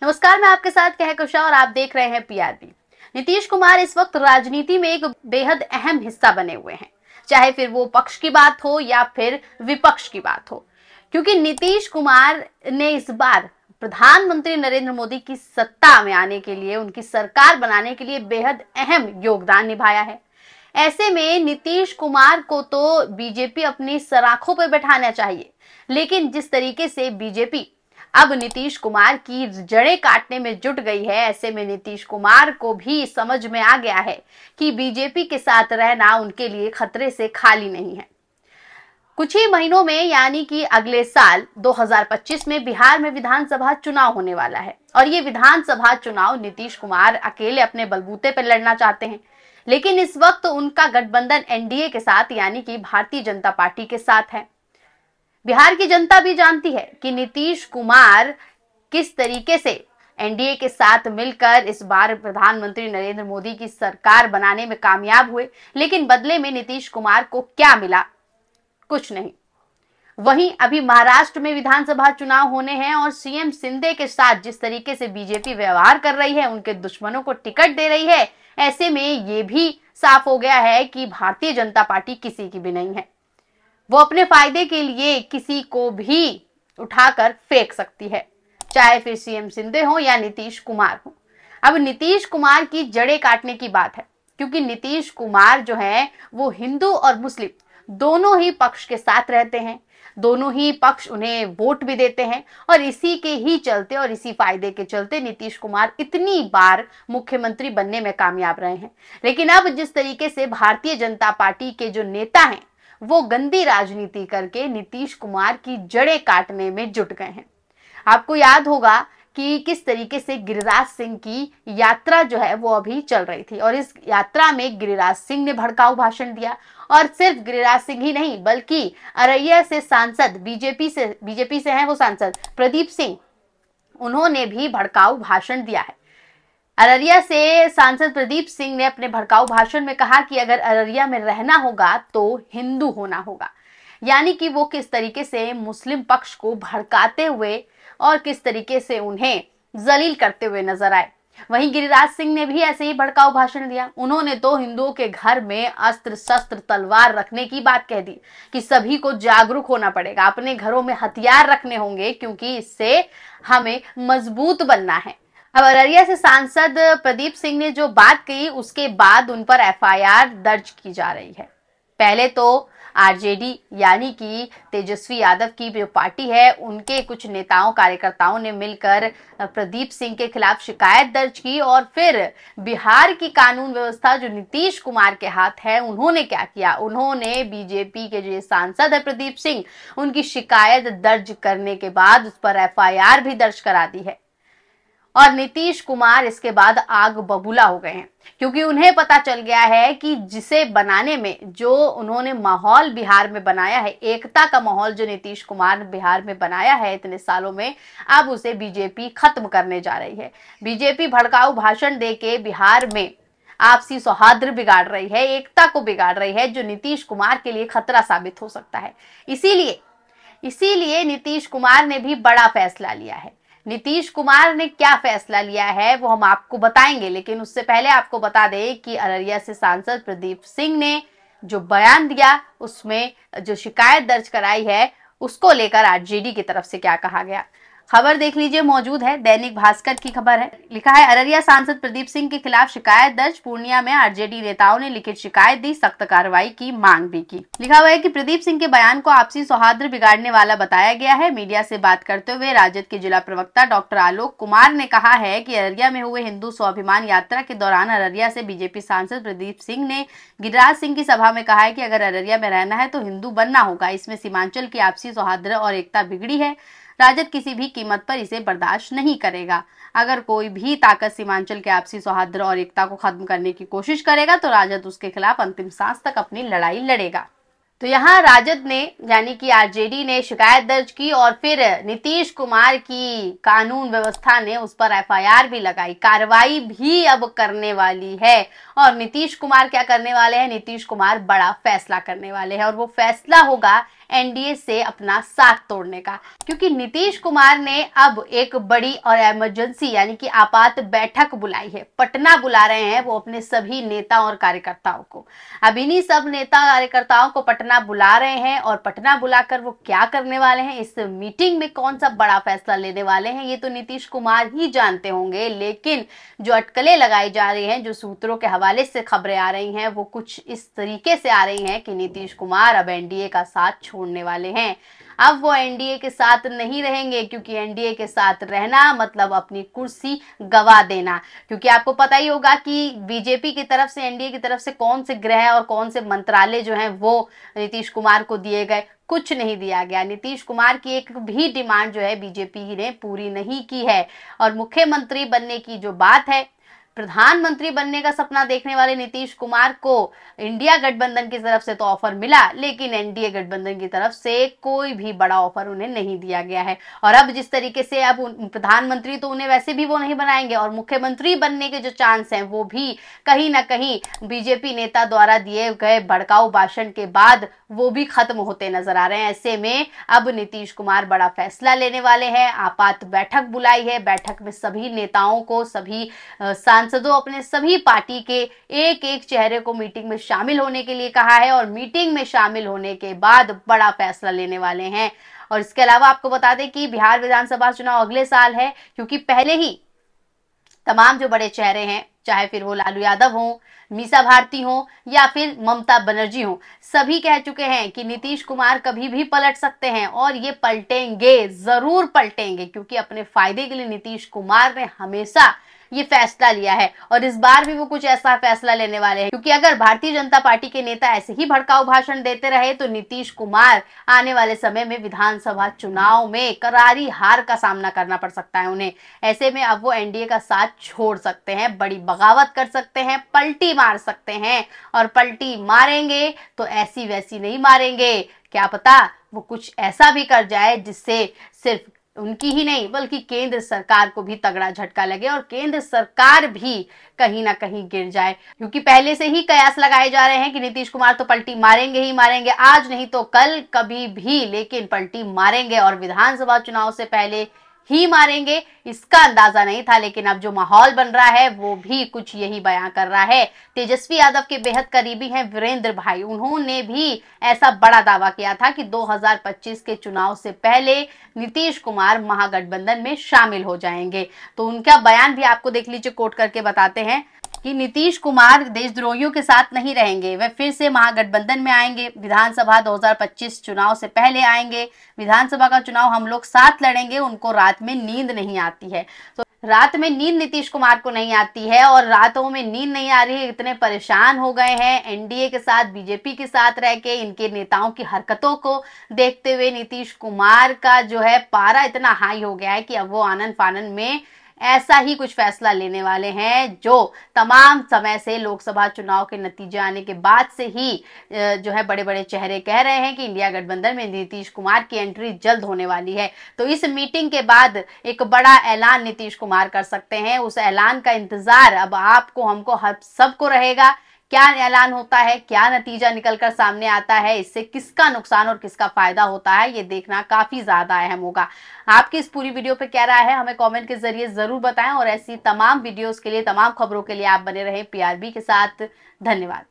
नमस्कार, मैं आपके साथ कहकशा और आप देख रहे हैं पीआरबी। नीतीश कुमार इस वक्त राजनीति में एक बेहद अहम हिस्सा बने हुए हैं, चाहे फिर वो पक्ष की बात हो या फिर विपक्ष की बात हो, क्योंकि नीतीश कुमार ने इस बार प्रधानमंत्री नरेंद्र मोदी की सत्ता में आने के लिए, उनकी सरकार बनाने के लिए बेहद अहम योगदान निभाया है। ऐसे में नीतीश कुमार को तो बीजेपी अपनी सराखों पर बैठाना चाहिए, लेकिन जिस तरीके से बीजेपी अब नीतीश कुमार की जड़ें काटने में जुट गई है, ऐसे में नीतीश कुमार को भी समझ में आ गया है कि बीजेपी के साथ रहना उनके लिए खतरे से खाली नहीं है। कुछ ही महीनों में यानी कि अगले साल 2025 में बिहार में विधानसभा चुनाव होने वाला है और ये विधानसभा चुनाव नीतीश कुमार अकेले अपने बलबूते पर लड़ना चाहते हैं, लेकिन इस वक्त उनका गठबंधन एनडीए के साथ यानी कि भारतीय जनता पार्टी के साथ है। बिहार की जनता भी जानती है कि नीतीश कुमार किस तरीके से एनडीए के साथ मिलकर इस बार प्रधानमंत्री नरेंद्र मोदी की सरकार बनाने में कामयाब हुए, लेकिन बदले में नीतीश कुमार को क्या मिला? कुछ नहीं। वहीं अभी महाराष्ट्र में विधानसभा चुनाव होने हैं और सीएम शिंदे के साथ जिस तरीके से बीजेपी व्यवहार कर रही है, उनके दुश्मनों को टिकट दे रही है, ऐसे में ये भी साफ हो गया है कि भारतीय जनता पार्टी किसी की भी नहीं है। वो अपने फायदे के लिए किसी को भी उठाकर फेंक सकती है, चाहे फिर सीएम शिंदे हो या नीतीश कुमार हो। अब नीतीश कुमार की जड़ें काटने की बात है, क्योंकि नीतीश कुमार जो है वो हिंदू और मुस्लिम दोनों ही पक्ष के साथ रहते हैं, दोनों ही पक्ष उन्हें वोट भी देते हैं और इसी के ही चलते और इसी फायदे के चलते नीतीश कुमार इतनी बार मुख्यमंत्री बनने में कामयाब रहे हैं। लेकिन अब जिस तरीके से भारतीय जनता पार्टी के जो नेता हैं वो गंदी राजनीति करके नीतीश कुमार की जड़ें काटने में जुट गए हैं। आपको याद होगा कि किस तरीके से गिरिराज सिंह की यात्रा जो है वो अभी चल रही थी और इस यात्रा में गिरिराज सिंह ने भड़काऊ भाषण दिया और सिर्फ गिरिराज सिंह ही नहीं बल्कि अररिया से सांसद बीजेपी से हैं वो सांसद प्रदीप सिंह, उन्होंने भी भड़काऊ भाषण दिया है। अररिया से सांसद प्रदीप सिंह ने अपने भड़काऊ भाषण में कहा कि अगर अररिया में रहना होगा तो हिंदू होना होगा, यानी कि वो किस तरीके से मुस्लिम पक्ष को भड़काते हुए और किस तरीके से उन्हें जलील करते हुए नजर आए। वहीं गिरिराज सिंह ने भी ऐसे ही भड़काऊ भाषण दिया। उन्होंने तो हिंदुओं के घर में अस्त्र शस्त्र तलवार रखने की बात कह दी कि सभी को जागरूक होना पड़ेगा, अपने घरों में हथियार रखने होंगे क्योंकि इससे हमें मजबूत बनना है। अब अररिया से सांसद प्रदीप सिंह ने जो बात कही उसके बाद उन पर एफआईआर दर्ज की जा रही है। पहले तो आरजेडी यानी कि तेजस्वी यादव की जो पार्टी है उनके कुछ नेताओं कार्यकर्ताओं ने मिलकर प्रदीप सिंह के खिलाफ शिकायत दर्ज की और फिर बिहार की कानून व्यवस्था जो नीतीश कुमार के हाथ है, उन्होंने क्या किया? उन्होंने बीजेपी के जो सांसद है प्रदीप सिंह, उनकी शिकायत दर्ज करने के बाद उस पर एफआईआर भी दर्ज करा दी है और नीतीश कुमार इसके बाद आग बबूला हो गए हैं, क्योंकि उन्हें पता चल गया है कि जिसे बनाने में जो उन्होंने माहौल बिहार में बनाया है, एकता का माहौल जो नीतीश कुमार बिहार में बनाया है इतने सालों में, अब उसे बीजेपी खत्म करने जा रही है। बीजेपी भड़काऊ भाषण देके बिहार में आपसी सौहार्द बिगाड़ रही है, एकता को बिगाड़ रही है, जो नीतीश कुमार के लिए खतरा साबित हो सकता है। इसीलिए नीतीश कुमार ने भी बड़ा फैसला लिया है। नीतीश कुमार ने क्या फैसला लिया है वो हम आपको बताएंगे, लेकिन उससे पहले आपको बता दें कि अररिया से सांसद प्रदीप सिंह ने जो बयान दिया उसमें जो शिकायत दर्ज कराई है उसको लेकर आरजेडी की तरफ से क्या कहा गया। खबर देख लीजिए, मौजूद है दैनिक भास्कर की खबर है। लिखा है अररिया सांसद प्रदीप सिंह के खिलाफ शिकायत दर्ज, पूर्णिया में आरजेडी नेताओं ने लिखित शिकायत दी, सख्त कार्रवाई की मांग भी की। लिखा हुआ है कि प्रदीप सिंह के बयान को आपसी सौहार्द बिगाड़ने वाला बताया गया है। मीडिया से बात करते हुए राजद के जिला प्रवक्ता डॉक्टर आलोक कुमार ने कहा है कि अररिया में हुए हिंदू स्वाभिमान यात्रा के दौरान अररिया से बीजेपी सांसद प्रदीप सिंह ने गिरिराज सिंह की सभा में कहा है कि अगर अररिया में रहना है तो हिंदू बनना होगा। इसमें सीमांचल की आपसी सौहार्द और एकता बिगड़ी है। राजद किसी भी कीमत पर इसे बर्दाश्त नहीं करेगा। अगर कोई भी ताकत सीमांचल के आपसी सौहार्द और एकता को खत्म करने की कोशिश करेगा तो राजद उसके खिलाफ अंतिम सांस तक अपनी लड़ाई लड़ेगा। तो यहाँ राजद ने यानी कि आरजेडी ने शिकायत दर्ज की और फिर नीतीश कुमार की कानून व्यवस्था ने उस पर एफआईआर भी लगाई, कार्रवाई भी अब करने वाली है। और नीतीश कुमार क्या करने वाले हैं? नीतीश कुमार बड़ा फैसला करने वाले हैं और वो फैसला होगा एनडीए से अपना साथ तोड़ने का, क्योंकि नीतीश कुमार ने अब एक बड़ी और इमरजेंसी यानी कि आपात बैठक बुलाई है। पटना बुला रहे हैं वो अपने सभी नेता और कार्यकर्ताओं को। अब इन्हीं सब नेता कार्यकर्ताओं को पटना बुला रहे हैं और पटना बुलाकर वो क्या करने वाले हैं, इस मीटिंग में कौन सा बड़ा फैसला लेने वाले हैं, ये तो नीतीश कुमार ही जानते होंगे। लेकिन जो अटकलें लगाई जा रही हैं, जो सूत्रों के हवाले से खबरें आ रही हैं, वो कुछ इस तरीके से आ रही हैं कि नीतीश कुमार अब एनडीए का साथ छोड़ने वाले हैं। अब वो एनडीए के साथ नहीं रहेंगे, क्योंकि एनडीए के साथ रहना मतलब अपनी कुर्सी गवा देना। क्योंकि आपको पता ही होगा कि बीजेपी की तरफ से, एनडीए की तरफ से कौन से गृह और कौन से मंत्रालय जो हैं वो नीतीश कुमार को दिए गए, कुछ नहीं दिया गया। नीतीश कुमार की एक भी डिमांड जो है बीजेपी ने पूरी नहीं की है। और मुख्यमंत्री बनने की जो बात है, प्रधानमंत्री बनने का सपना देखने वाले नीतीश कुमार को इंडिया गठबंधन की तरफ से तो ऑफर मिला, लेकिन एनडीए गठबंधन की तरफ से कोई भी बड़ा ऑफर उन्हें नहीं दिया गया है। और अब जिस तरीके से अब प्रधानमंत्री तो उन्हें वैसे भी वो नहीं बनाएंगे, और मुख्यमंत्री बनने के जो चांस हैं वो भी कहीं ना कहीं बीजेपी नेता द्वारा दिए गए भड़काऊ भाषण के बाद वो भी खत्म होते नजर आ रहे हैं। ऐसे में अब नीतीश कुमार बड़ा फैसला लेने वाले हैं। आपात बैठक बुलाई है। बैठक में सभी नेताओं को, सभी सांसदों, अपने सभी पार्टी के एक एक चेहरे को मीटिंग में शामिल होने के लिए कहा है, और मीटिंग में शामिल होने के बाद बड़ा फैसला लेने वाले हैं। और इसके अलावा आपको बता दें कि बिहार विधानसभा चुनाव अगले साल है, क्योंकि पहले ही तमाम जो बड़े चेहरे हैं, चाहे फिर वो लालू यादव हो, मीसा भारती हो या फिर ममता बनर्जी हो, सभी कह चुके हैं कि नीतीश कुमार कभी भी पलट सकते हैं, और ये पलटेंगे, जरूर पलटेंगे, क्योंकि अपने फायदे के लिए नीतीश कुमार ने हमेशा ये फैसला लिया है। और इस बार भी वो कुछ ऐसा फैसला लेने वाले हैं, क्योंकि अगर भारतीय जनता पार्टी के नेता ऐसे ही भड़काऊ भाषण देते रहे तो नीतीश कुमार आने वाले समय में विधानसभा चुनाव में करारी हार का सामना करना पड़ सकता है उन्हें। ऐसे में अब वो एनडीए का साथ छोड़ सकते हैं, बड़ी बगावत कर सकते हैं, पलटी मार सकते हैं। और पलटी मारेंगे तो ऐसी वैसी नहीं मारेंगे, क्या पता वो कुछ ऐसा भी कर जाए जिससे सिर्फ उनकी ही नहीं बल्कि केंद्र सरकार को भी तगड़ा झटका लगे, और केंद्र सरकार भी कहीं ना कहीं गिर जाए। क्योंकि पहले से ही कयास लगाए जा रहे हैं कि नीतीश कुमार तो पलटी मारेंगे ही मारेंगे, आज नहीं तो कल, कभी भी, लेकिन पलटी मारेंगे, और विधानसभा चुनाव से पहले ही मारेंगे। इसका अंदाजा नहीं था, लेकिन अब जो माहौल बन रहा है वो भी कुछ यही बयां कर रहा है। तेजस्वी यादव के बेहद करीबी हैं वीरेंद्र भाई, उन्होंने भी ऐसा बड़ा दावा किया था कि 2025 के चुनाव से पहले नीतीश कुमार महागठबंधन में शामिल हो जाएंगे। तो उनका बयान भी आपको देख लीजिए, कोट करके बताते हैं कि नीतीश कुमार देशद्रोहियों के साथ नहीं रहेंगे, वे फिर से महागठबंधन में आएंगे, विधानसभा 2025 चुनाव से पहले आएंगे, विधानसभा का चुनाव हम लोग साथ लड़ेंगे, उनको रात में नींद नहीं आती है। तो रात में नींद नीतीश कुमार को नहीं आती है, और रातों में नींद नहीं आ रही है, इतने परेशान हो गए हैं एनडीए के साथ, बीजेपी के साथ रह के, इनके नेताओं की हरकतों को देखते हुए नीतीश कुमार का जो है पारा इतना हाई हो गया है कि अब वो आनन फानन में ऐसा ही कुछ फैसला लेने वाले हैं, जो तमाम समय से लोकसभा चुनाव के नतीजे आने के बाद से ही जो है बड़े बड़े चेहरे कह रहे हैं कि इंडिया गठबंधन में नीतीश कुमार की एंट्री जल्द होने वाली है। तो इस मीटिंग के बाद एक बड़ा ऐलान नीतीश कुमार कर सकते हैं। उस ऐलान का इंतजार अब आपको, हमको, सबको रहेगा। क्या ऐलान होता है, क्या नतीजा निकलकर सामने आता है, इससे किसका नुकसान और किसका फायदा होता है, ये देखना काफी ज्यादा अहम होगा। आपकी इस पूरी वीडियो पे क्या राय है, हमें कमेंट के जरिए जरूर बताएं, और ऐसी तमाम वीडियोस के लिए, तमाम खबरों के लिए आप बने रहें पीआरबी के साथ। धन्यवाद।